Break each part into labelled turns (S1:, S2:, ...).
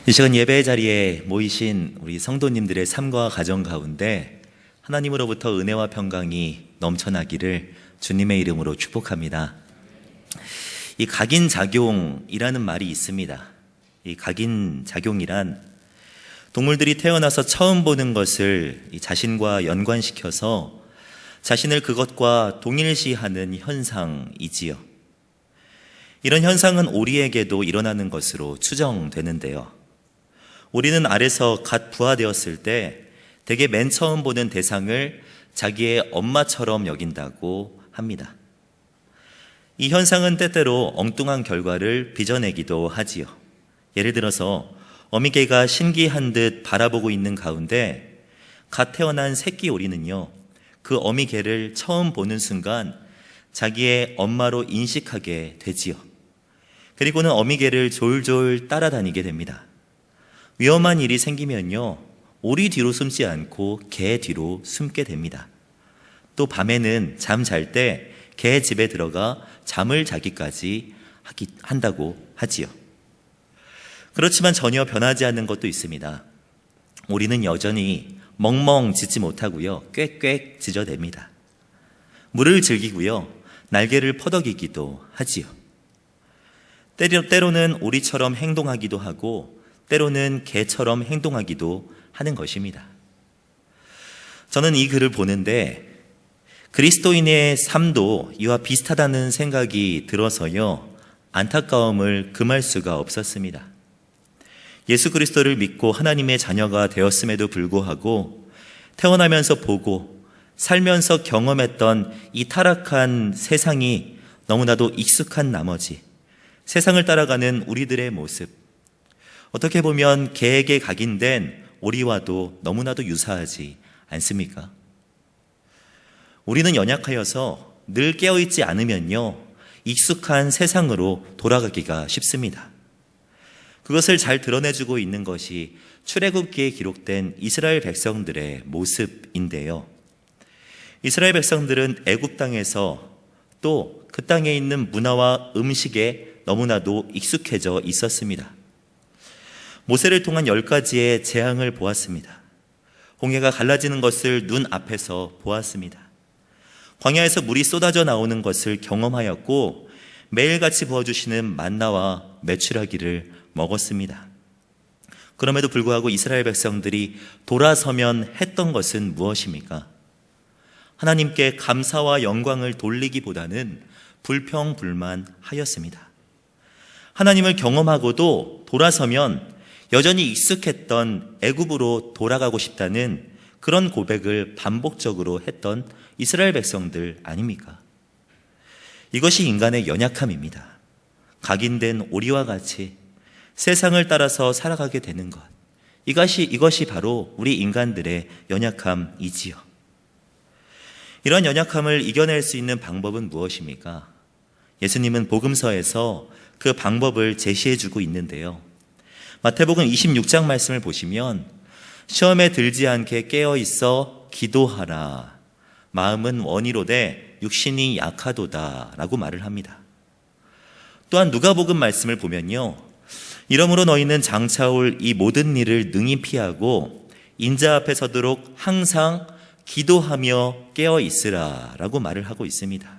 S1: 이 시간 예배 자리에 모이신 우리 성도님들의 삶과 가정 가운데 하나님으로부터 은혜와 평강이 넘쳐나기를 주님의 이름으로 축복합니다. 이 각인작용이라는 말이 있습니다. 이 각인작용이란 동물들이 태어나서 처음 보는 것을 자신과 연관시켜서 자신을 그것과 동일시하는 현상이지요. 이런 현상은 오리에게도 일어나는 것으로 추정되는데요. 오리는 알에서 갓 부화되었을 때 대개 맨 처음 보는 대상을 자기의 엄마처럼 여긴다고 합니다. 이 현상은 때때로 엉뚱한 결과를 빚어내기도 하지요. 예를 들어서 어미개가 신기한 듯 바라보고 있는 가운데 갓 태어난 새끼 오리는요, 그 어미개를 처음 보는 순간 자기의 엄마로 인식하게 되지요. 그리고는 어미개를 졸졸 따라다니게 됩니다. 위험한 일이 생기면요, 오리 뒤로 숨지 않고 개 뒤로 숨게 됩니다. 또 밤에는 잠 잘 때 개 집에 들어가 잠을 자기까지 한다고 하지요. 그렇지만 전혀 변하지 않는 것도 있습니다. 오리는 여전히 멍멍 짖지 못하고요, 꽥꽥 짖어댑니다. 물을 즐기고요, 날개를 퍼덕이기도 하지요. 때로는 오리처럼 행동하기도 하고 때로는 개처럼 행동하기도 하는 것입니다. 저는 이 글을 보는데 그리스도인의 삶도 이와 비슷하다는 생각이 들어서요, 안타까움을 금할 수가 없었습니다. 예수 그리스도를 믿고 하나님의 자녀가 되었음에도 불구하고 태어나면서 보고 살면서 경험했던 이 타락한 세상이 너무나도 익숙한 나머지 세상을 따라가는 우리들의 모습, 어떻게 보면 개에게 각인된 오리와도 너무나도 유사하지 않습니까? 우리는 연약하여서 늘 깨어있지 않으면요, 익숙한 세상으로 돌아가기가 쉽습니다. 그것을 잘 드러내주고 있는 것이 출애굽기에 기록된 이스라엘 백성들의 모습인데요. 이스라엘 백성들은 애굽 땅에서 또 그 땅에 있는 문화와 음식에 너무나도 익숙해져 있었습니다. 모세를 통한 10가지의 재앙을 보았습니다. 홍해가 갈라지는 것을 눈앞에서 보았습니다. 광야에서 물이 쏟아져 나오는 것을 경험하였고 매일같이 부어주시는 만나와 메추라기를 먹었습니다. 그럼에도 불구하고 이스라엘 백성들이 돌아서면 했던 것은 무엇입니까? 하나님께 감사와 영광을 돌리기보다는 불평불만하였습니다. 하나님을 경험하고도 돌아서면 여전히 익숙했던 애굽으로 돌아가고 싶다는 그런 고백을 반복적으로 했던 이스라엘 백성들 아닙니까? 이것이 인간의 연약함입니다. 각인된 오리와 같이 세상을 따라서 살아가게 되는 것, 이것이 바로 우리 인간들의 연약함이지요. 이런 연약함을 이겨낼 수 있는 방법은 무엇입니까? 예수님은 복음서에서 그 방법을 제시해주고 있는데요. 마태복음 26장 말씀을 보시면 시험에 들지 않게 깨어있어 기도하라. 마음은 원이로되 육신이 약하도다 라고 말을 합니다. 또한 누가복음 말씀을 보면요, 이러므로 너희는 장차올 이 모든 일을 능히 피하고 인자 앞에 서도록 항상 기도하며 깨어있으라 라고 말을 하고 있습니다.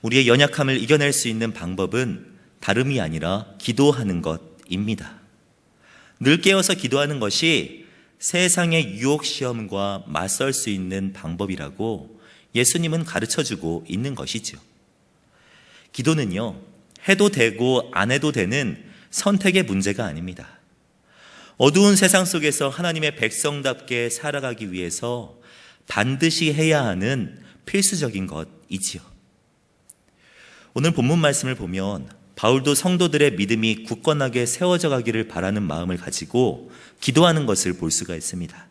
S1: 우리의 연약함을 이겨낼 수 있는 방법은 다름이 아니라 기도하는 것입니다. 늘 깨어서 기도하는 것이 세상의 유혹시험과 맞설 수 있는 방법이라고 예수님은 가르쳐주고 있는 것이죠. 기도는요, 해도 되고 안 해도 되는 선택의 문제가 아닙니다. 어두운 세상 속에서 하나님의 백성답게 살아가기 위해서 반드시 해야 하는 필수적인 것이지요. 오늘 본문 말씀을 보면 바울도 성도들의 믿음이 굳건하게 세워져 가기를 바라는 마음을 가지고 기도하는 것을 볼 수가 있습니다.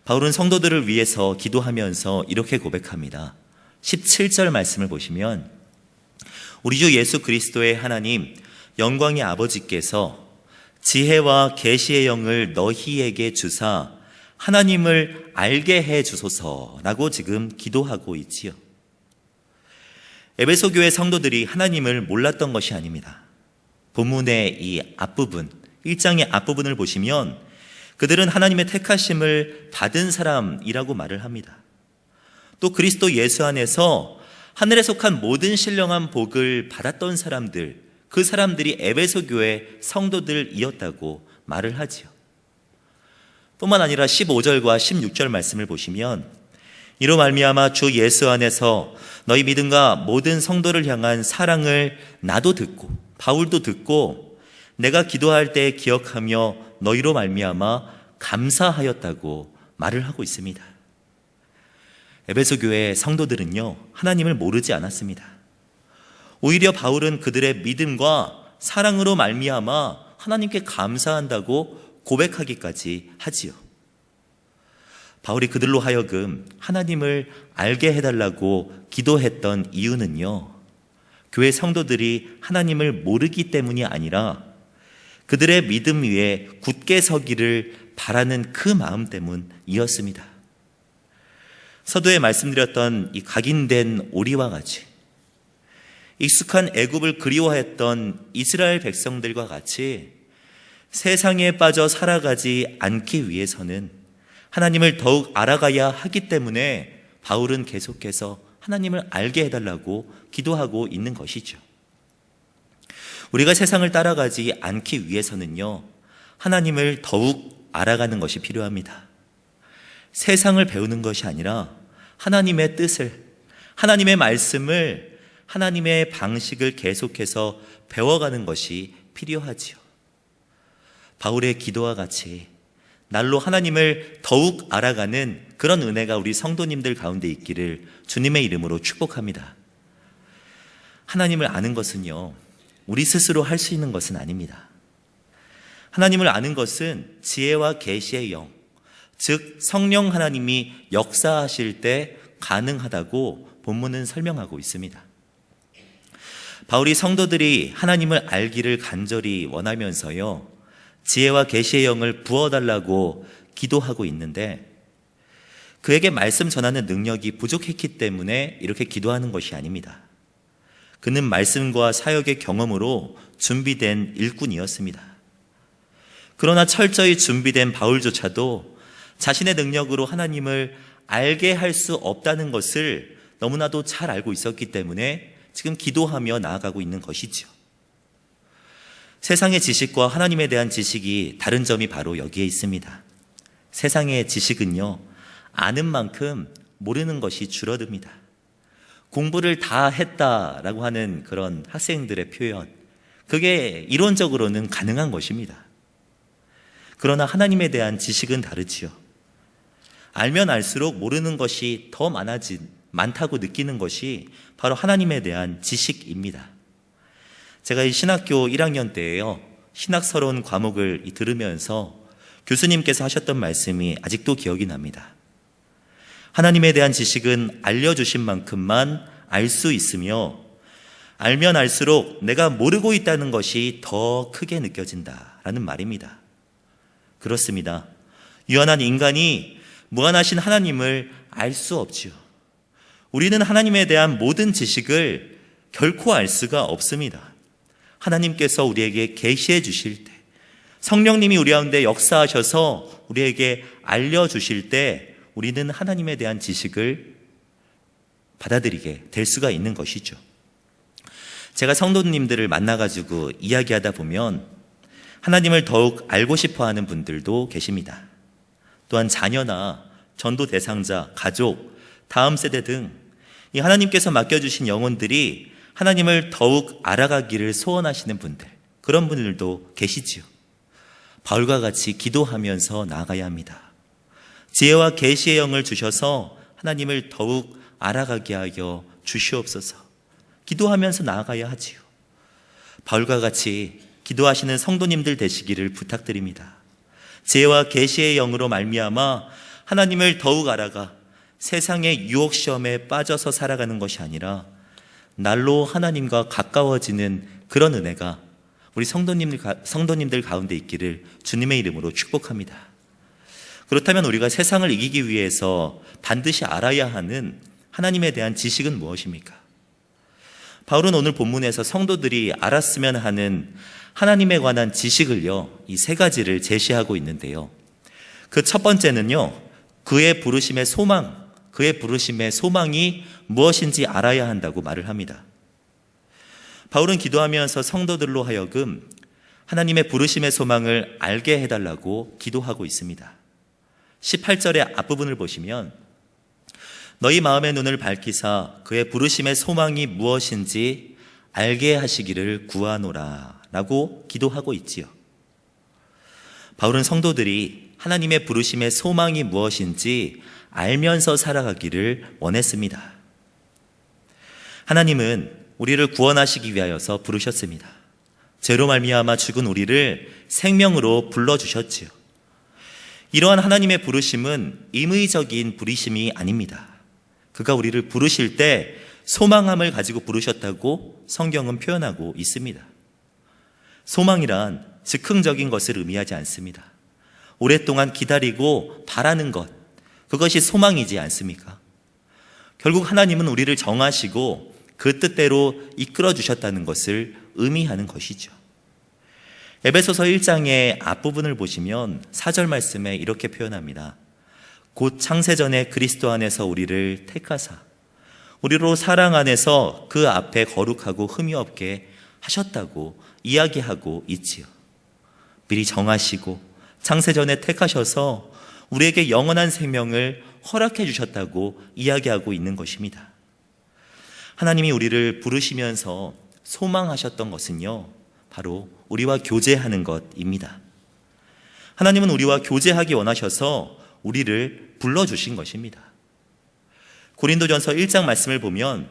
S1: 바울은 성도들을 위해서 기도하면서 이렇게 고백합니다. 17절 말씀을 보시면 우리 주 예수 그리스도의 하나님 영광의 아버지께서 지혜와 계시의 영을 너희에게 주사 하나님을 알게 해 주소서라고 지금 기도하고 있지요. 에베소 교회 성도들이 하나님을 몰랐던 것이 아닙니다. 본문의 이 앞부분, 1장의 앞부분을 보시면 그들은 하나님의 택하심을 받은 사람이라고 말을 합니다. 또 그리스도 예수 안에서 하늘에 속한 모든 신령한 복을 받았던 사람들, 그 사람들이 에베소 교회 성도들이었다고 말을 하지요. 뿐만 아니라 15절과 16절 말씀을 보시면 이로 말미암아 주 예수 안에서 너희 믿음과 모든 성도를 향한 사랑을 나도 듣고 바울도 듣고 내가 기도할 때 기억하며 너희로 말미암아 감사하였다고 말을 하고 있습니다. 에베소 교회 성도들은요, 하나님을 모르지 않았습니다. 오히려 바울은 그들의 믿음과 사랑으로 말미암아 하나님께 감사한다고 고백하기까지 하지요. 바울이 그들로 하여금 하나님을 알게 해달라고 기도했던 이유는요, 교회 성도들이 하나님을 모르기 때문이 아니라 그들의 믿음 위에 굳게 서기를 바라는 그 마음 때문이었습니다. 서두에 말씀드렸던 이 각인된 오리와 같이 익숙한 애굽을 그리워했던 이스라엘 백성들과 같이 세상에 빠져 살아가지 않기 위해서는 하나님을 더욱 알아가야 하기 때문에 바울은 계속해서 하나님을 알게 해달라고 기도하고 있는 것이죠. 우리가 세상을 따라가지 않기 위해서는요, 하나님을 더욱 알아가는 것이 필요합니다. 세상을 배우는 것이 아니라 하나님의 뜻을, 하나님의 말씀을, 하나님의 방식을 계속해서 배워가는 것이 필요하지요. 바울의 기도와 같이 날로 하나님을 더욱 알아가는 그런 은혜가 우리 성도님들 가운데 있기를 주님의 이름으로 축복합니다. 하나님을 아는 것은요, 우리 스스로 할 수 있는 것은 아닙니다. 하나님을 아는 것은 지혜와 계시의 영, 즉 성령 하나님이 역사하실 때 가능하다고 본문은 설명하고 있습니다. 바울이 성도들이 하나님을 알기를 간절히 원하면서요, 지혜와 계시의 영을 부어달라고 기도하고 있는데 그에게 말씀 전하는 능력이 부족했기 때문에 이렇게 기도하는 것이 아닙니다. 그는 말씀과 사역의 경험으로 준비된 일꾼이었습니다. 그러나 철저히 준비된 바울조차도 자신의 능력으로 하나님을 알게 할 수 없다는 것을 너무나도 잘 알고 있었기 때문에 지금 기도하며 나아가고 있는 것이죠. 세상의 지식과 하나님에 대한 지식이 다른 점이 바로 여기에 있습니다. 세상의 지식은요, 아는 만큼 모르는 것이 줄어듭니다. 공부를 다 했다라고 하는 그런 학생들의 표현, 그게 이론적으로는 가능한 것입니다. 그러나 하나님에 대한 지식은 다르지요. 알면 알수록 모르는 것이 더 많다고 느끼는 것이 바로 하나님에 대한 지식입니다. 제가 이 신학교 1학년 때에요, 신학서론 과목을 들으면서 교수님께서 하셨던 말씀이 아직도 기억이 납니다. 하나님에 대한 지식은 알려주신 만큼만 알 수 있으며 알면 알수록 내가 모르고 있다는 것이 더 크게 느껴진다라는 말입니다. 그렇습니다. 유한한 인간이 무한하신 하나님을 알 수 없지요. 우리는 하나님에 대한 모든 지식을 결코 알 수가 없습니다. 하나님께서 우리에게 계시해 주실 때, 성령님이 우리 가운데 역사하셔서 우리에게 알려주실 때 우리는 하나님에 대한 지식을 받아들이게 될 수가 있는 것이죠. 제가 성도님들을 만나가지고 이야기하다 보면 하나님을 더욱 알고 싶어하는 분들도 계십니다. 또한 자녀나 전도 대상자, 가족, 다음 세대 등 이 하나님께서 맡겨주신 영혼들이 하나님을 더욱 알아가기를 소원하시는 분들, 그런 분들도 계시지요. 바울과 같이 기도하면서 나아가야 합니다. 지혜와 계시의 영을 주셔서 하나님을 더욱 알아가게 하여 주시옵소서. 기도하면서 나아가야 하지요. 바울과 같이 기도하시는 성도님들 되시기를 부탁드립니다. 지혜와 계시의 영으로 말미암아 하나님을 더욱 알아가 세상의 유혹 시험에 빠져서 살아가는 것이 아니라 날로 하나님과 가까워지는 그런 은혜가 우리 성도님들 가운데 있기를 주님의 이름으로 축복합니다. 그렇다면 우리가 세상을 이기기 위해서 반드시 알아야 하는 하나님에 대한 지식은 무엇입니까? 바울은 오늘 본문에서 성도들이 알았으면 하는 하나님에 관한 지식을요, 이 세 가지를 제시하고 있는데요. 그 첫 번째는요, 그의 부르심의 소망이 무엇인지 알아야 한다고 말을 합니다. 바울은 기도하면서 성도들로 하여금 하나님의 부르심의 소망을 알게 해달라고 기도하고 있습니다. 18절의 앞부분을 보시면 너희 마음의 눈을 밝히사 그의 부르심의 소망이 무엇인지 알게 하시기를 구하노라 라고 기도하고 있지요. 바울은 성도들이 하나님의 부르심의 소망이 무엇인지 알면서 살아가기를 원했습니다. 하나님은 우리를 구원하시기 위하여서 부르셨습니다. 죄로 말미암아 죽은 우리를 생명으로 불러주셨지요. 이러한 하나님의 부르심은 임의적인 부르심이 아닙니다. 그가 우리를 부르실 때 소망함을 가지고 부르셨다고 성경은 표현하고 있습니다. 소망이란 즉흥적인 것을 의미하지 않습니다. 오랫동안 기다리고 바라는 것, 그것이 소망이지 않습니까? 결국 하나님은 우리를 정하시고 그 뜻대로 이끌어 주셨다는 것을 의미하는 것이죠. 에베소서 1장의 앞부분을 보시면 4절 말씀에 이렇게 표현합니다. 곧 창세전에 그리스도 안에서 우리를 택하사 우리로 사랑 안에서 그 앞에 거룩하고 흠이 없게 하셨다고 이야기하고 있지요. 미리 정하시고 창세전에 택하셔서 우리에게 영원한 생명을 허락해 주셨다고 이야기하고 있는 것입니다. 하나님이 우리를 부르시면서 소망하셨던 것은요, 바로 우리와 교제하는 것입니다. 하나님은 우리와 교제하기 원하셔서 우리를 불러주신 것입니다. 고린도전서 1장 말씀을 보면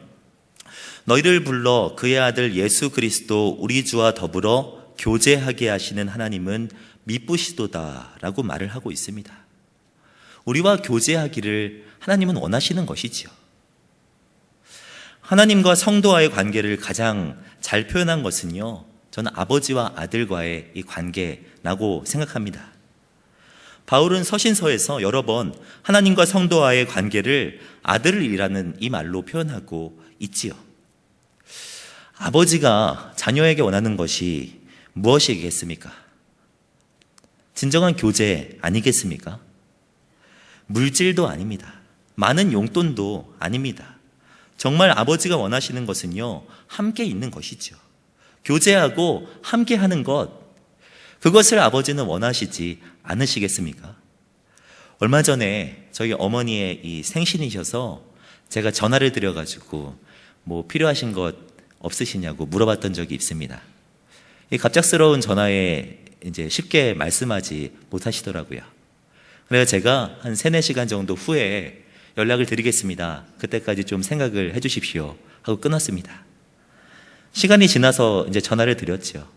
S1: 너희를 불러 그의 아들 예수 그리스도 우리 주와 더불어 교제하게 하시는 하나님은 미쁘시도다 라고 말을 하고 있습니다. 우리와 교제하기를 하나님은 원하시는 것이지요. 하나님과 성도와의 관계를 가장 잘 표현한 것은요, 저는 아버지와 아들과의 이 관계라고 생각합니다. 바울은 서신서에서 여러 번 하나님과 성도와의 관계를 아들이라는 이 말로 표현하고 있지요. 아버지가 자녀에게 원하는 것이 무엇이겠습니까? 진정한 교제 아니겠습니까? 물질도 아닙니다. 많은 용돈도 아닙니다. 정말 아버지가 원하시는 것은요, 함께 있는 것이죠. 교제하고 함께 하는 것, 그것을 아버지는 원하시지 않으시겠습니까? 얼마 전에 저희 어머니의 이 생신이셔서 제가 전화를 드려가지고 뭐 필요하신 것 없으시냐고 물어봤던 적이 있습니다. 이 갑작스러운 전화에 이제 쉽게 말씀하지 못하시더라고요. 그래서 제가 한 3-4시간 정도 후에 연락을 드리겠습니다. 그때까지 좀 생각을 해 주십시오 하고 끊었습니다. 시간이 지나서 이제 전화를 드렸죠.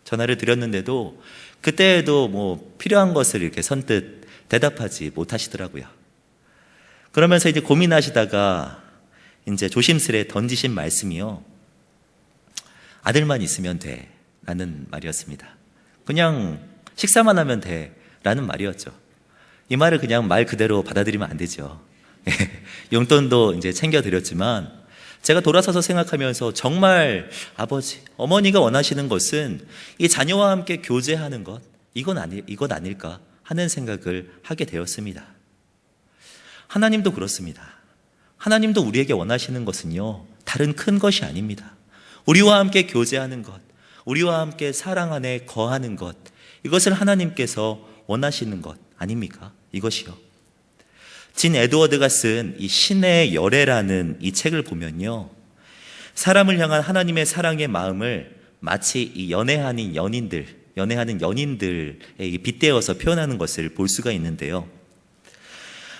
S1: 전화를 드렸는데도 그때에도 뭐 필요한 것을 이렇게 선뜻 대답하지 못하시더라고요. 그러면서 이제 고민하시다가 이제 조심스레 던지신 말씀이요, 아들만 있으면 돼 라는 말이었습니다. 그냥 식사만 하면 돼 라는 말이었죠. 이 말을 그냥 말 그대로 받아들이면 안 되죠. 용돈도 이제 챙겨드렸지만 제가 돌아서서 생각하면서 정말 아버지, 어머니가 원하시는 것은 이 자녀와 함께 교제하는 것, 이건 아닐까 하는 생각을 하게 되었습니다. 하나님도 그렇습니다. 하나님도 우리에게 원하시는 것은요, 다른 큰 것이 아닙니다. 우리와 함께 교제하는 것, 우리와 함께 사랑 안에 거하는 것, 이것을 하나님께서 원하시는 것 아닙니까? 이것이요. 진 에드워드가 쓴 이 신의 열애라는 이 책을 보면요, 사람을 향한 하나님의 사랑의 마음을 마치 이 연애하는 연인들에 빗대어서 표현하는 것을 볼 수가 있는데요.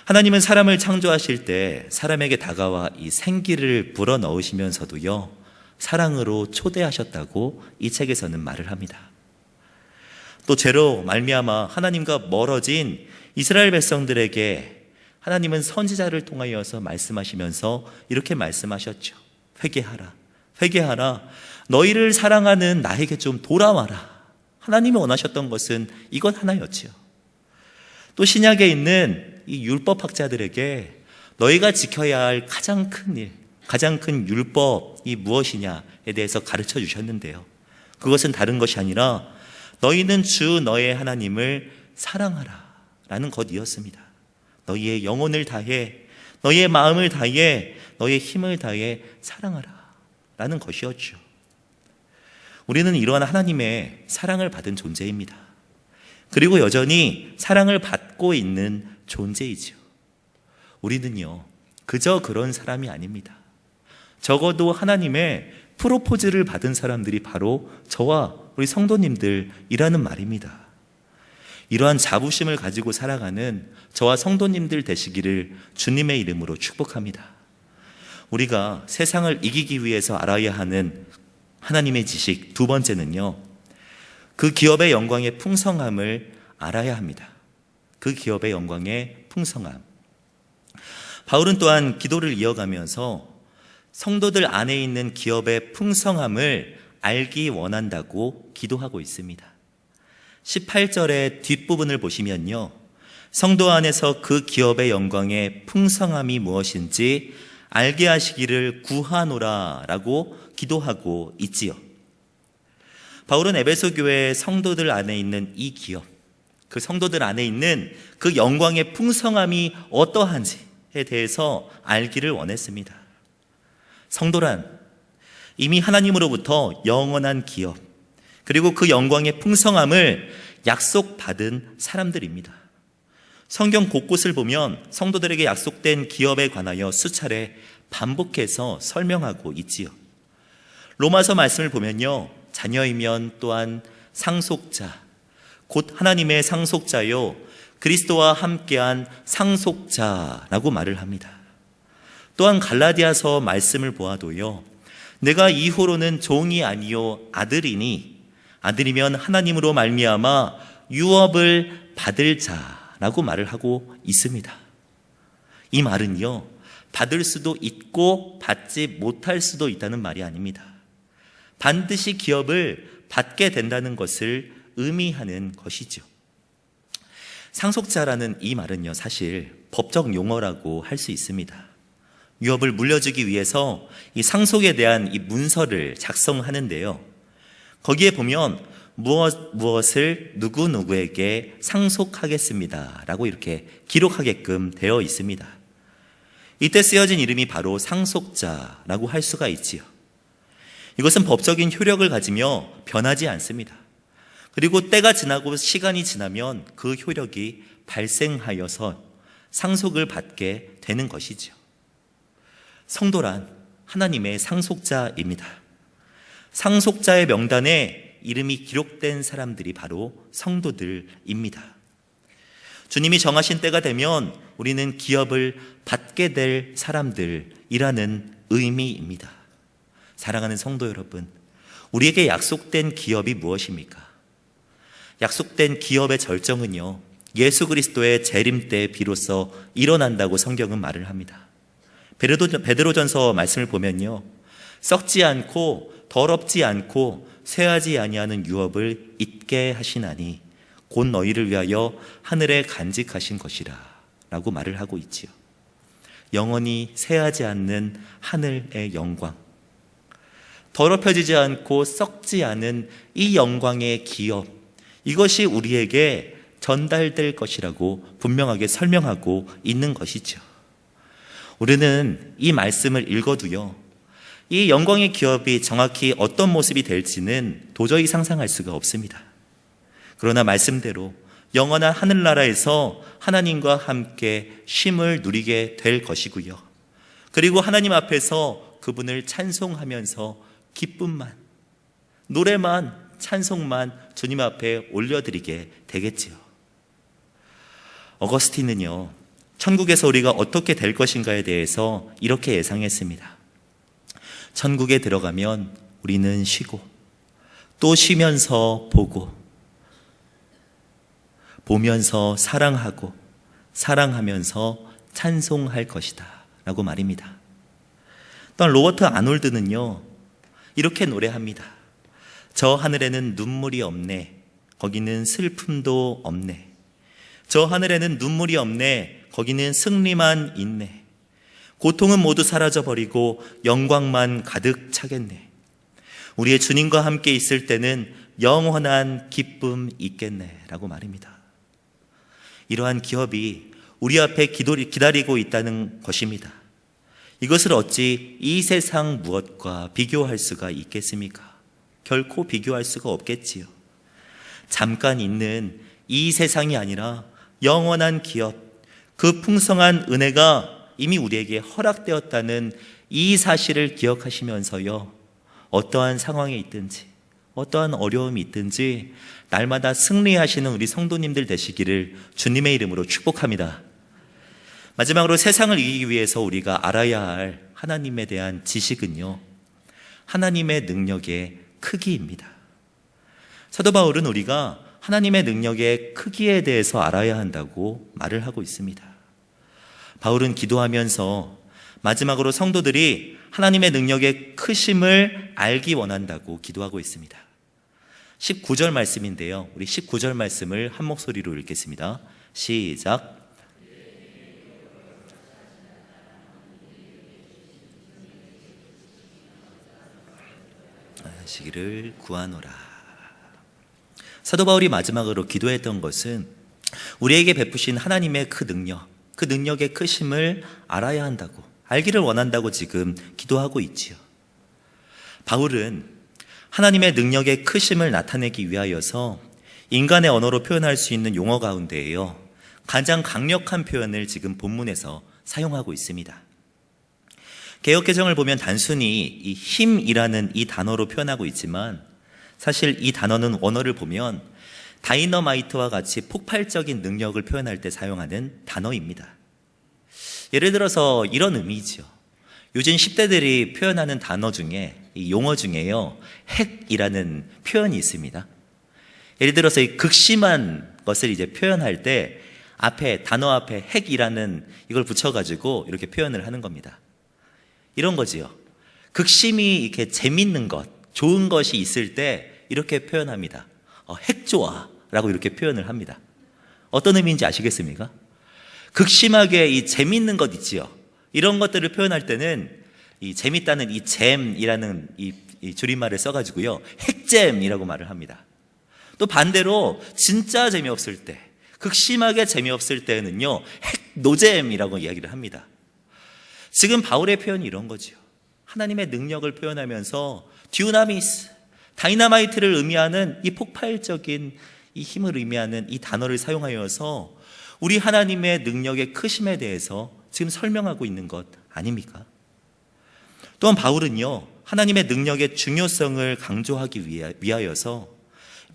S1: 하나님은 사람을 창조하실 때 사람에게 다가와 이 생기를 불어넣으시면서도요, 사랑으로 초대하셨다고 이 책에서는 말을 합니다. 또 죄로 말미암아 하나님과 멀어진 이스라엘 백성들에게 하나님은 선지자를 통하여서 말씀하시면서 이렇게 말씀하셨죠. 회개하라, 회개하라. 너희를 사랑하는 나에게 좀 돌아와라. 하나님이 원하셨던 것은 이것 하나였지요. 또 신약에 있는 이 율법학자들에게 너희가 지켜야 할 가장 큰 일, 가장 큰 율법이 무엇이냐에 대해서 가르쳐 주셨는데요. 그것은 다른 것이 아니라 너희는 주 너의 하나님을 사랑하라 라는 것이었습니다. 너희의 영혼을 다해, 너희의 마음을 다해, 너희의 힘을 다해 사랑하라 라는 것이었죠. 우리는 이러한 하나님의 사랑을 받은 존재입니다. 그리고 여전히 사랑을 받고 있는 존재이죠. 우리는요, 그저 그런 사람이 아닙니다. 적어도 하나님의 프로포즈를 받은 사람들이 바로 저와 우리 성도님들이라는 말입니다. 이러한 자부심을 가지고 살아가는 저와 성도님들 되시기를 주님의 이름으로 축복합니다. 우리가 세상을 이기기 위해서 알아야 하는 하나님의 지식 두 번째는요, 그 기업의 영광의 풍성함을 알아야 합니다. 그 기업의 영광의 풍성함. 바울은 또한 기도를 이어가면서 성도들 안에 있는 기업의 풍성함을 알기 원한다고 기도하고 있습니다. 18절의 뒷부분을 보시면요, 성도 안에서 그 기업의 영광의 풍성함이 무엇인지 알게 하시기를 구하노라 라고 기도하고 있지요. 바울은 에베소 교회 성도들 안에 있는 이 기업, 그 성도들 안에 있는 그 영광의 풍성함이 어떠한지에 대해서 알기를 원했습니다. 성도란 이미 하나님으로부터 영원한 기업, 그리고 그 영광의 풍성함을 약속받은 사람들입니다. 성경 곳곳을 보면 성도들에게 약속된 기업에 관하여 수차례 반복해서 설명하고 있지요. 로마서 말씀을 보면요, 자녀이면 또한 상속자, 곧 하나님의 상속자요 그리스도와 함께한 상속자라고 말을 합니다. 또한 갈라디아서 말씀을 보아도요, 내가 이후로는 종이 아니요 아들이니 아들이면 하나님으로 말미암아 유업을 받을 자라고 말을 하고 있습니다. 이 말은요, 받을 수도 있고 받지 못할 수도 있다는 말이 아닙니다. 반드시 기업을 받게 된다는 것을 의미하는 것이죠. 상속자라는 이 말은요, 사실 법적 용어라고 할 수 있습니다. 유업을 물려주기 위해서 이 상속에 대한 이 문서를 작성하는데요, 거기에 보면 무엇을 누구누구에게 상속하겠습니다 라고 이렇게 기록하게끔 되어 있습니다. 이때 쓰여진 이름이 바로 상속자라고 할 수가 있지요. 이것은 법적인 효력을 가지며 변하지 않습니다. 그리고 때가 지나고 시간이 지나면 그 효력이 발생하여서 상속을 받게 되는 것이죠. 성도란 하나님의 상속자입니다. 상속자의 명단에 이름이 기록된 사람들이 바로 성도들입니다. 주님이 정하신 때가 되면 우리는 기업을 받게 될 사람들이라는 의미입니다. 사랑하는 성도 여러분, 우리에게 약속된 기업이 무엇입니까? 약속된 기업의 절정은요, 예수 그리스도의 재림 때 비로소 일어난다고 성경은 말을 합니다. 베드로전서 말씀을 보면요, 썩지 않고 더럽지 않고 쇠하지 아니하는 유업을 잊게 하시나니 곧 너희를 위하여 하늘에 간직하신 것이라 라고 말을 하고 있지요. 영원히 쇠하지 않는 하늘의 영광, 더럽혀지지 않고 썩지 않은 이 영광의 기업, 이것이 우리에게 전달될 것이라고 분명하게 설명하고 있는 것이죠. 우리는 이 말씀을 읽어도요, 이 영광의 기업이 정확히 어떤 모습이 될지는 도저히 상상할 수가 없습니다. 그러나 말씀대로 영원한 하늘나라에서 하나님과 함께 쉼을 누리게 될 것이고요, 그리고 하나님 앞에서 그분을 찬송하면서 기쁨만, 노래만, 찬송만 주님 앞에 올려드리게 되겠지요. 어거스틴은요, 천국에서 우리가 어떻게 될 것인가에 대해서 이렇게 예상했습니다. 천국에 들어가면 우리는 쉬고 또 쉬면서 보고, 보면서 사랑하고 사랑하면서 찬송할 것이다 라고 말입니다. 또한 로버트 아놀드는요, 이렇게 노래합니다. 저 하늘에는 눈물이 없네, 거기는 슬픔도 없네. 저 하늘에는 눈물이 없네, 거기는 승리만 있네. 고통은 모두 사라져버리고 영광만 가득 차겠네. 우리의 주님과 함께 있을 때는 영원한 기쁨 있겠네 라고 말입니다. 이러한 기업이 우리 앞에 기다리고 있다는 것입니다. 이것을 어찌 이 세상 무엇과 비교할 수가 있겠습니까? 결코 비교할 수가 없겠지요. 잠깐 있는 이 세상이 아니라 영원한 기업, 그 풍성한 은혜가 이미 우리에게 허락되었다는 이 사실을 기억하시면서요, 어떠한 상황에 있든지 어떠한 어려움이 있든지 날마다 승리하시는 우리 성도님들 되시기를 주님의 이름으로 축복합니다. 마지막으로 세상을 이기기 위해서 우리가 알아야 할 하나님에 대한 지식은요, 하나님의 능력의 크기입니다. 사도 바울은 우리가 하나님의 능력의 크기에 대해서 알아야 한다고 말을 하고 있습니다. 바울은 기도하면서 마지막으로 성도들이 하나님의 능력의 크심을 알기 원한다고 기도하고 있습니다. 19절 말씀인데요, 우리 19절 말씀을 한 목소리로 읽겠습니다. 시작. 시기를 구하노라. 사도 바울이 마지막으로 기도했던 것은 우리에게 베푸신 하나님의 그 능력, 그 능력의 크심을 알아야 한다고, 알기를 원한다고 지금 기도하고 있지요. 바울은 하나님의 능력의 크심을 나타내기 위하여서 인간의 언어로 표현할 수 있는 용어 가운데에요, 가장 강력한 표현을 지금 본문에서 사용하고 있습니다. 개역개정을 보면 단순히 이 힘이라는 이 단어로 표현하고 있지만 사실 이 단어는 원어를 보면 다이너마이트와 같이 폭발적인 능력을 표현할 때 사용하는 단어입니다. 예를 들어서 이런 의미죠. 요즘 10대들이 표현하는 단어 중에, 이 용어 중에요, 핵이라는 표현이 있습니다. 예를 들어서 이 극심한 것을 이제 표현할 때 앞에, 단어 앞에 핵이라는 이걸 붙여가지고 이렇게 표현을 하는 겁니다. 이런 거지요. 극심히 이렇게 재밌는 것, 좋은 것이 있을 때 이렇게 표현합니다. 핵 좋아 라고 이렇게 표현을 합니다. 어떤 의미인지 아시겠습니까? 극심하게 이 재밌는 것 있지요. 이런 것들을 표현할 때는 이 재밌다는 이 잼이라는 이 줄임말을 써가지고요, 핵잼이라고 말을 합니다. 또 반대로 진짜 재미없을 때, 극심하게 재미없을 때는요, 핵노잼이라고 이야기를 합니다. 지금 바울의 표현이 이런 거죠. 하나님의 능력을 표현하면서 듀나미스, 다이나마이트를 의미하는 이 폭발적인 이 힘을 의미하는 이 단어를 사용하여서 우리 하나님의 능력의 크심에 대해서 지금 설명하고 있는 것 아닙니까? 또한 바울은요, 하나님의 능력의 중요성을 강조하기 위하여서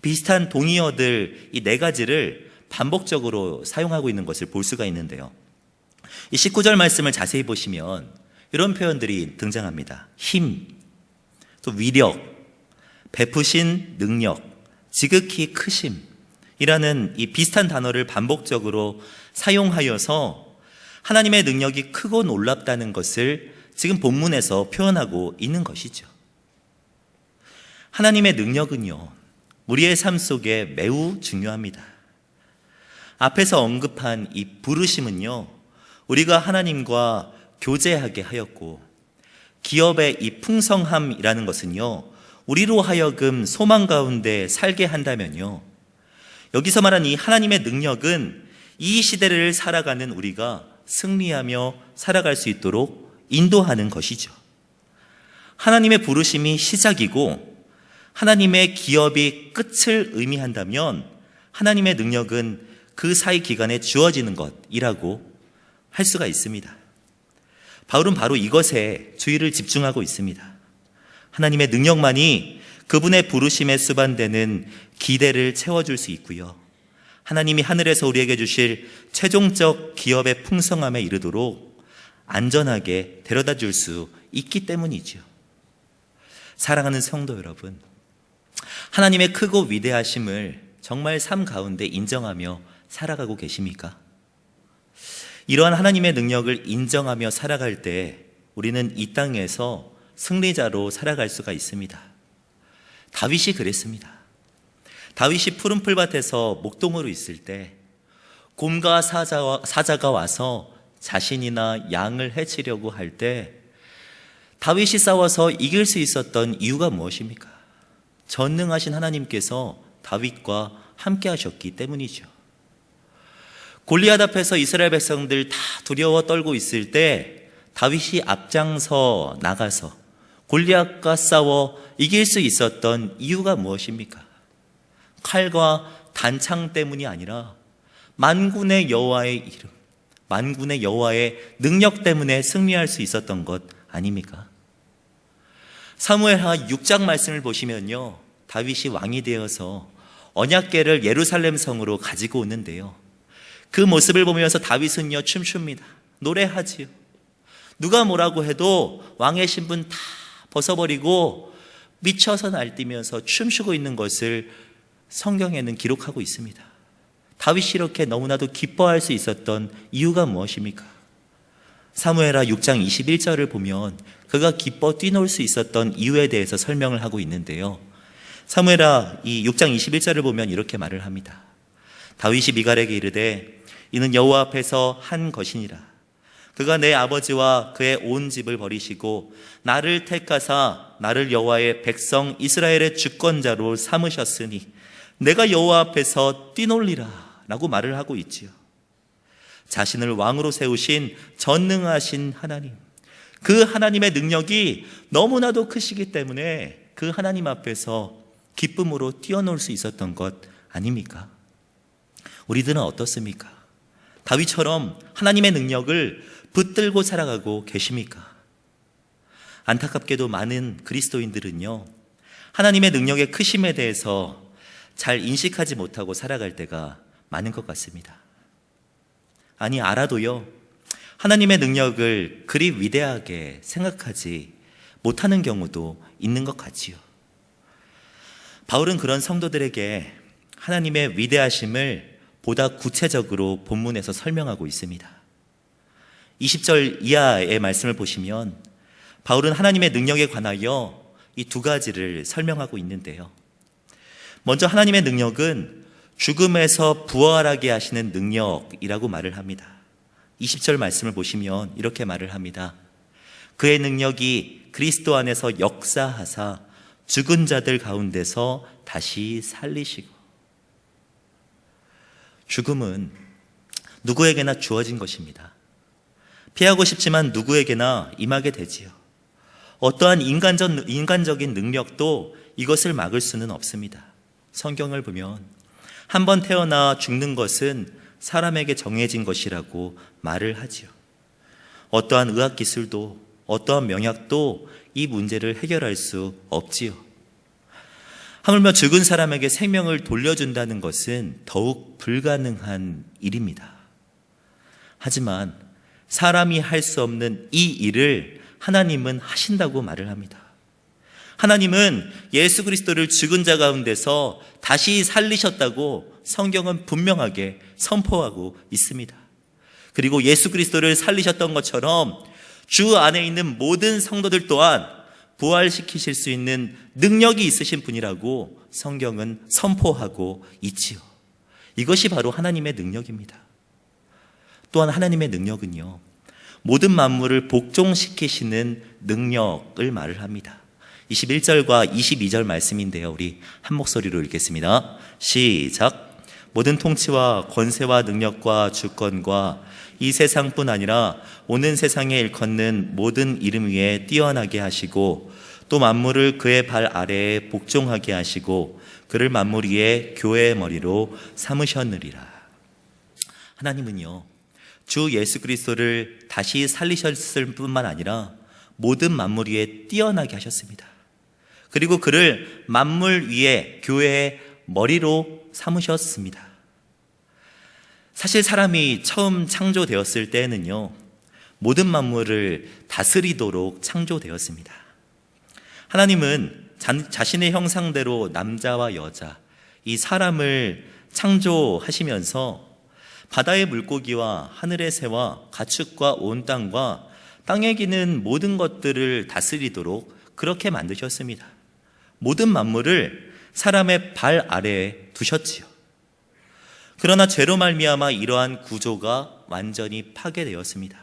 S1: 비슷한 동의어들 이 4가지를 반복적으로 사용하고 있는 것을 볼 수가 있는데요, 이 19절 말씀을 자세히 보시면 이런 표현들이 등장합니다. 힘, 또 위력, 베푸신 능력, 지극히 크심이라는 이 비슷한 단어를 반복적으로 사용하여서 하나님의 능력이 크고 놀랍다는 것을 지금 본문에서 표현하고 있는 것이죠. 하나님의 능력은요, 우리의 삶 속에 매우 중요합니다. 앞에서 언급한 이 부르심은요, 우리가 하나님과 교제하게 하였고, 기업의 이 풍성함이라는 것은요, 우리로 하여금 소망 가운데 살게 한다면요, 여기서 말하는 이 하나님의 능력은 이 시대를 살아가는 우리가 승리하며 살아갈 수 있도록 인도하는 것이죠. 하나님의 부르심이 시작이고 하나님의 기업이 끝을 의미한다면 하나님의 능력은 그 사이 기간에 주어지는 것이라고 할 수가 있습니다. 바울은 바로 이것에 주의를 집중하고 있습니다. 하나님의 능력만이 그분의 부르심에 수반되는 기대를 채워줄 수 있고요, 하나님이 하늘에서 우리에게 주실 최종적 기업의 풍성함에 이르도록 안전하게 데려다 줄 수 있기 때문이죠. 사랑하는 성도 여러분, 하나님의 크고 위대하심을 정말 삶 가운데 인정하며 살아가고 계십니까? 이러한 하나님의 능력을 인정하며 살아갈 때 우리는 이 땅에서 승리자로 살아갈 수가 있습니다. 다윗이 그랬습니다. 다윗이 푸른 풀밭에서 목동으로 있을 때 곰과 사자가 와서 자신이나 양을 해치려고 할 때 다윗이 싸워서 이길 수 있었던 이유가 무엇입니까? 전능하신 하나님께서 다윗과 함께 하셨기 때문이죠. 골리앗 앞에서 이스라엘 백성들 다 두려워 떨고 있을 때 다윗이 앞장서 나가서 골리앗과 싸워 이길 수 있었던 이유가 무엇입니까? 칼과 단창 때문이 아니라 만군의 여호와의 이름, 만군의 여호와의 능력 때문에 승리할 수 있었던 것 아닙니까? 사무엘하 6장 말씀을 보시면요, 다윗이 왕이 되어서 언약궤를 예루살렘 성으로 가지고 오는데요, 그 모습을 보면서 다윗은요 춤춥니다. 노래하지요. 누가 뭐라고 해도 왕의 신분 다 벗어버리고 미쳐서 날뛰면서 춤추고 있는 것을 성경에는 기록하고 있습니다. 다윗이 이렇게 너무나도 기뻐할 수 있었던 이유가 무엇입니까? 사무엘하 6장 21절을 보면 그가 기뻐 뛰놀 수 있었던 이유에 대해서 설명을 하고 있는데요, 사무엘하 이 6장 21절을 보면 이렇게 말을 합니다. 다윗이 미갈에게 이르되 이는 여호와 앞에서 한 것이니라. 그가 내 아버지와 그의 온 집을 버리시고 나를 택하사 나를 여호와의 백성 이스라엘의 주권자로 삼으셨으니 내가 여호와 앞에서 뛰놀리라 라고 말을 하고 있지요. 자신을 왕으로 세우신 전능하신 하나님, 그 하나님의 능력이 너무나도 크시기 때문에 그 하나님 앞에서 기쁨으로 뛰어놀 수 있었던 것 아닙니까? 우리들은 어떻습니까? 다윗처럼 하나님의 능력을 붙들고 살아가고 계십니까? 안타깝게도 많은 그리스도인들은요, 하나님의 능력의 크심에 대해서 잘 인식하지 못하고 살아갈 때가 많은 것 같습니다. 아니, 알아도요, 하나님의 능력을 그리 위대하게 생각하지 못하는 경우도 있는 것 같지요. 바울은 그런 성도들에게 하나님의 위대하심을 보다 구체적으로 본문에서 설명하고 있습니다. 20절 이하의 말씀을 보시면 바울은 하나님의 능력에 관하여 이 두 가지를 설명하고 있는데요, 먼저 하나님의 능력은 죽음에서 부활하게 하시는 능력이라고 말을 합니다. 20절 말씀을 보시면 이렇게 말을 합니다. 그의 능력이 그리스도 안에서 역사하사 죽은 자들 가운데서 다시 살리시고. 죽음은 누구에게나 주어진 것입니다. 피하고 싶지만 누구에게나 임하게 되지요. 어떠한 인간적인 능력도 이것을 막을 수는 없습니다. 성경을 보면 한 번 태어나 죽는 것은 사람에게 정해진 것이라고 말을 하지요. 어떠한 의학기술도 어떠한 명약도 이 문제를 해결할 수 없지요. 하물며 죽은 사람에게 생명을 돌려준다는 것은 더욱 불가능한 일입니다. 하지만 사람이 할 수 없는 이 일을 하나님은 하신다고 말을 합니다. 하나님은 예수 그리스도를 죽은 자 가운데서 다시 살리셨다고 성경은 분명하게 선포하고 있습니다. 그리고 예수 그리스도를 살리셨던 것처럼 주 안에 있는 모든 성도들 또한 부활시키실 수 있는 능력이 있으신 분이라고 성경은 선포하고 있지요. 이것이 바로 하나님의 능력입니다. 또한 하나님의 능력은요, 모든 만물을 복종시키시는 능력을 말을 합니다. 21절과 22절 말씀인데요, 우리 한 목소리로 읽겠습니다. 시작. 모든 통치와 권세와 능력과 주권과 이 세상뿐 아니라 오는 세상에 일컫는 모든 이름 위에 뛰어나게 하시고 또 만물을 그의 발 아래에 복종하게 하시고 그를 만물 위에 교회의 머리로 삼으셨느니라. 하나님은요, 주 예수 그리스도를 다시 살리셨을 뿐만 아니라 모든 만물 위에 뛰어나게 하셨습니다. 그리고 그를 만물 위에 교회의 머리로 삼으셨습니다. 사실 사람이 처음 창조되었을 때에는요, 모든 만물을 다스리도록 창조되었습니다. 하나님은 자신의 형상대로 남자와 여자, 이 사람을 창조하시면서 바다의 물고기와 하늘의 새와 가축과 온 땅과 땅에 기는 모든 것들을 다스리도록 그렇게 만드셨습니다. 모든 만물을 사람의 발 아래에 두셨지요. 그러나 죄로 말미암아 이러한 구조가 완전히 파괴되었습니다.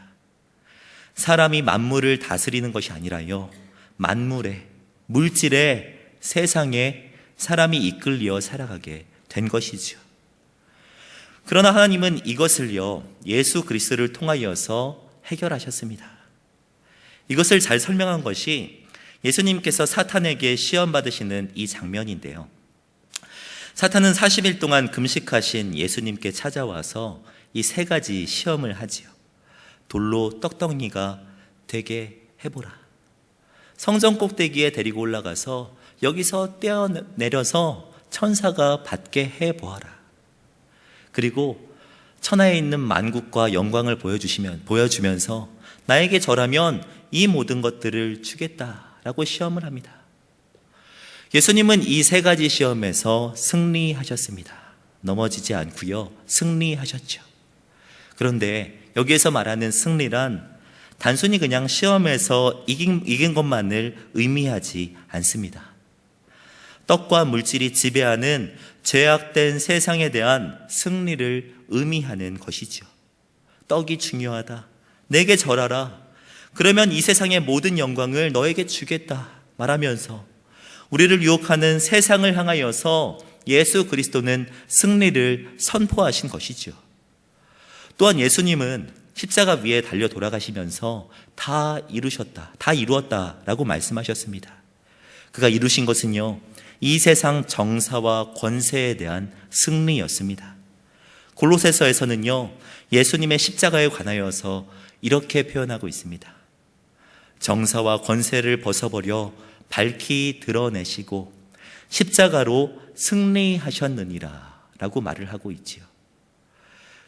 S1: 사람이 만물을 다스리는 것이 아니라요, 만물에, 물질에, 세상에 사람이 이끌려 살아가게 된 것이죠. 그러나 하나님은 이것을요, 예수 그리스도를 통하여서 해결하셨습니다. 이것을 잘 설명한 것이 예수님께서 사탄에게 시험받으시는 이 장면인데요. 사탄은 40일 동안 금식하신 예수님께 찾아와서 이 세 가지 시험을 하지요. 돌로 떡덩이가 되게 해보라. 성전 꼭대기에 데리고 올라가서 여기서 떼어내려서 천사가 받게 해보아라. 그리고 천하에 있는 만국과 영광을 보여주면서 나에게 절하면 이 모든 것들을 주겠다라고 시험을 합니다. 예수님은 이 세 가지 시험에서 승리하셨습니다. 넘어지지 않고요, 승리하셨죠. 그런데 여기에서 말하는 승리란 단순히 그냥 시험에서 이긴 것만을 의미하지 않습니다. 떡과 물질이 지배하는 죄악된 세상에 대한 승리를 의미하는 것이죠. 떡이 중요하다, 내게 절하라, 그러면 이 세상의 모든 영광을 너에게 주겠다 말하면서 우리를 유혹하는 세상을 향하여서 예수 그리스도는 승리를 선포하신 것이죠. 또한 예수님은 십자가 위에 달려 돌아가시면서 다 이루셨다, 다 이루었다라고 말씀하셨습니다. 그가 이루신 것은요, 이 세상 정사와 권세에 대한 승리였습니다. 골로새서에서는요, 예수님의 십자가에 관하여서 이렇게 표현하고 있습니다. 정사와 권세를 벗어버려 밝히 드러내시고 십자가로 승리하셨느니라 라고 말을 하고 있지요.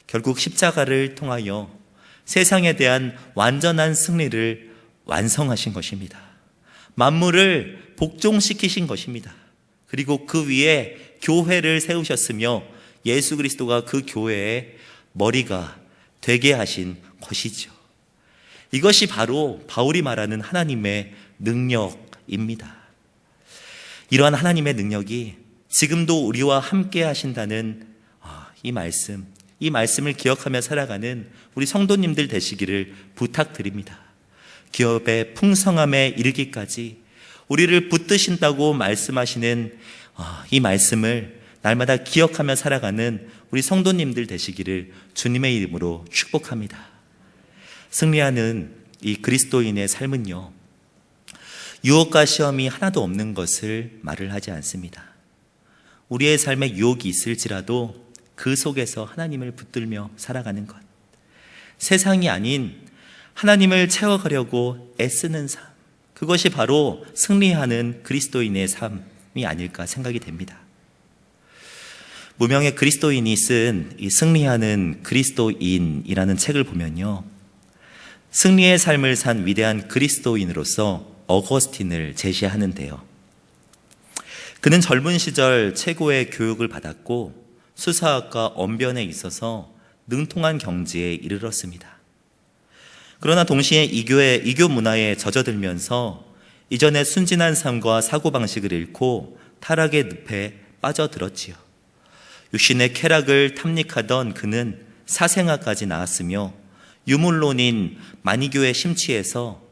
S1: 결국 십자가를 통하여 세상에 대한 완전한 승리를 완성하신 것입니다. 만물을 복종시키신 것입니다. 그리고 그 위에 교회를 세우셨으며 예수 그리스도가 그 교회의 머리가 되게 하신 것이죠. 이것이 바로 바울이 말하는 하나님의 능력입니다. 이러한 하나님의 능력이 지금도 우리와 함께 하신다는 이 말씀을 기억하며 살아가는 우리 성도님들 되시기를 부탁드립니다. 기업의 풍성함에 이르기까지 우리를 붙드신다고 말씀하시는 이 말씀을 날마다 기억하며 살아가는 우리 성도님들 되시기를 주님의 이름으로 축복합니다. 승리하는 이 그리스도인의 삶은요, 유혹과 시험이 하나도 없는 것을 말을 하지 않습니다. 우리의 삶에 유혹이 있을지라도 그 속에서 하나님을 붙들며 살아가는 것, 세상이 아닌 하나님을 채워가려고 애쓰는 삶, 그것이 바로 승리하는 그리스도인의 삶이 아닐까 생각이 됩니다. 무명의 그리스도인이 쓴 이 승리하는 그리스도인이라는 책을 보면요, 승리의 삶을 산 위대한 그리스도인으로서 어거스틴을 제시하는데요, 그는 젊은 시절 최고의 교육을 받았고 수사학과 언변에 있어서 능통한 경지에 이르렀습니다. 그러나 동시에 이교 문화에 젖어들면서 이전의 순진한 삶과 사고방식을 잃고 타락의 늪에 빠져들었지요. 육신의 쾌락을 탐닉하던 그는 사생아까지 나았으며 유물론인 마니교에 심취해서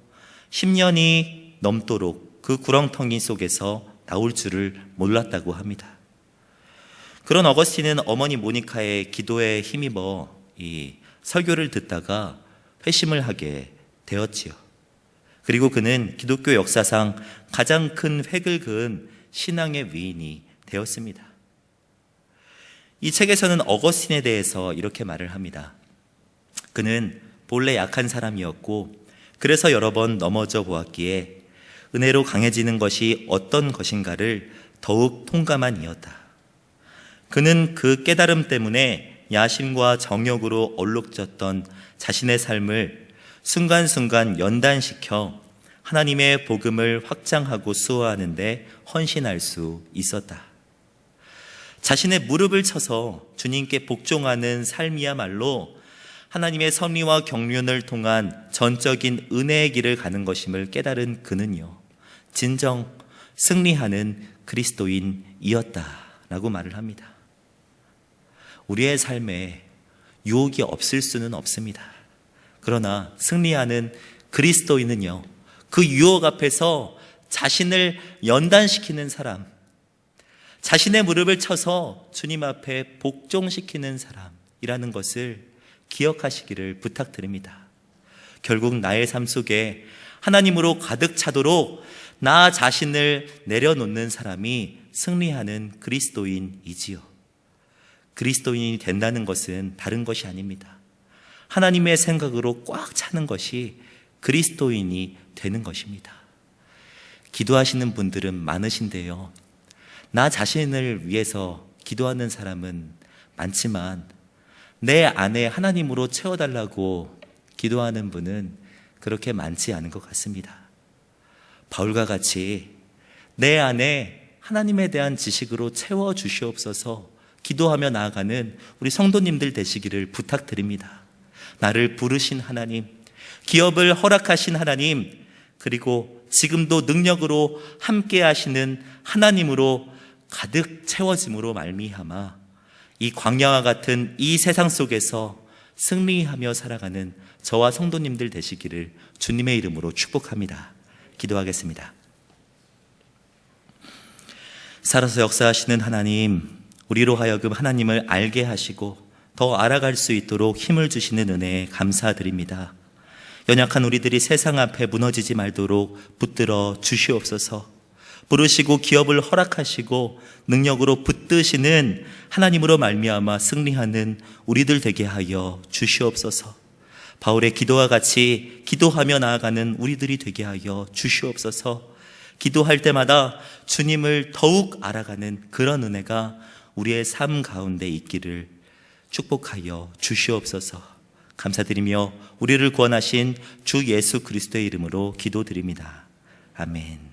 S1: 10년이 넘도록 그 구렁텅이 속에서 나올 줄을 몰랐다고 합니다. 그런 어거스틴은 어머니 모니카의 기도에 힘입어 이 설교를 듣다가 회심을 하게 되었지요. 그리고 그는 기독교 역사상 가장 큰 획을 그은 신앙의 위인이 되었습니다. 이 책에서는 어거스틴에 대해서 이렇게 말을 합니다. 그는 본래 약한 사람이었고 그래서 여러 번 넘어져 보았기에 은혜로 강해지는 것이 어떤 것인가를 더욱 통감한 이었다. 그는 그 깨달음 때문에 야심과 정욕으로 얼룩졌던 자신의 삶을 순간순간 연단시켜 하나님의 복음을 확장하고 수호하는 데 헌신할 수 있었다. 자신의 무릎을 쳐서 주님께 복종하는 삶이야말로 하나님의 섭리와 경륜을 통한 전적인 은혜의 길을 가는 것임을 깨달은 그는요, 진정 승리하는 그리스도인이었다라고 말을 합니다. 우리의 삶에 유혹이 없을 수는 없습니다. 그러나 승리하는 그리스도인은요, 그 유혹 앞에서 자신을 연단시키는 사람, 자신의 무릎을 쳐서 주님 앞에 복종시키는 사람이라는 것을 기억하시기를 부탁드립니다. 결국 나의 삶 속에 하나님으로 가득 차도록 나 자신을 내려놓는 사람이 승리하는 그리스도인이지요. 그리스도인이 된다는 것은 다른 것이 아닙니다. 하나님의 생각으로 꽉 차는 것이 그리스도인이 되는 것입니다. 기도하시는 분들은 많으신데요, 나 자신을 위해서 기도하는 사람은 많지만 내 안에 하나님으로 채워달라고 기도하는 분은 그렇게 많지 않은 것 같습니다. 바울과 같이 내 안에 하나님에 대한 지식으로 채워주시옵소서 기도하며 나아가는 우리 성도님들 되시기를 부탁드립니다. 나를 부르신 하나님, 기업을 허락하신 하나님, 그리고 지금도 능력으로 함께 하시는 하나님으로 가득 채워짐으로 말미암아 이 광야와 같은 이 세상 속에서 승리하며 살아가는 저와 성도님들 되시기를 주님의 이름으로 축복합니다. 기도하겠습니다. 살아서 역사하시는 하나님, 우리로 하여금 하나님을 알게 하시고 더 알아갈 수 있도록 힘을 주시는 은혜에 감사드립니다. 연약한 우리들이 세상 앞에 무너지지 말도록 붙들어 주시옵소서. 부르시고 기업을 허락하시고 능력으로 붙드시는 하나님으로 말미암아 승리하는 우리들 되게 하여 주시옵소서. 바울의 기도와 같이 기도하며 나아가는 우리들이 되게 하여 주시옵소서. 기도할 때마다 주님을 더욱 알아가는 그런 은혜가 우리의 삶 가운데 있기를 축복하여 주시옵소서. 감사드리며 우리를 구원하신 주 예수 그리스도의 이름으로 기도드립니다. 아멘.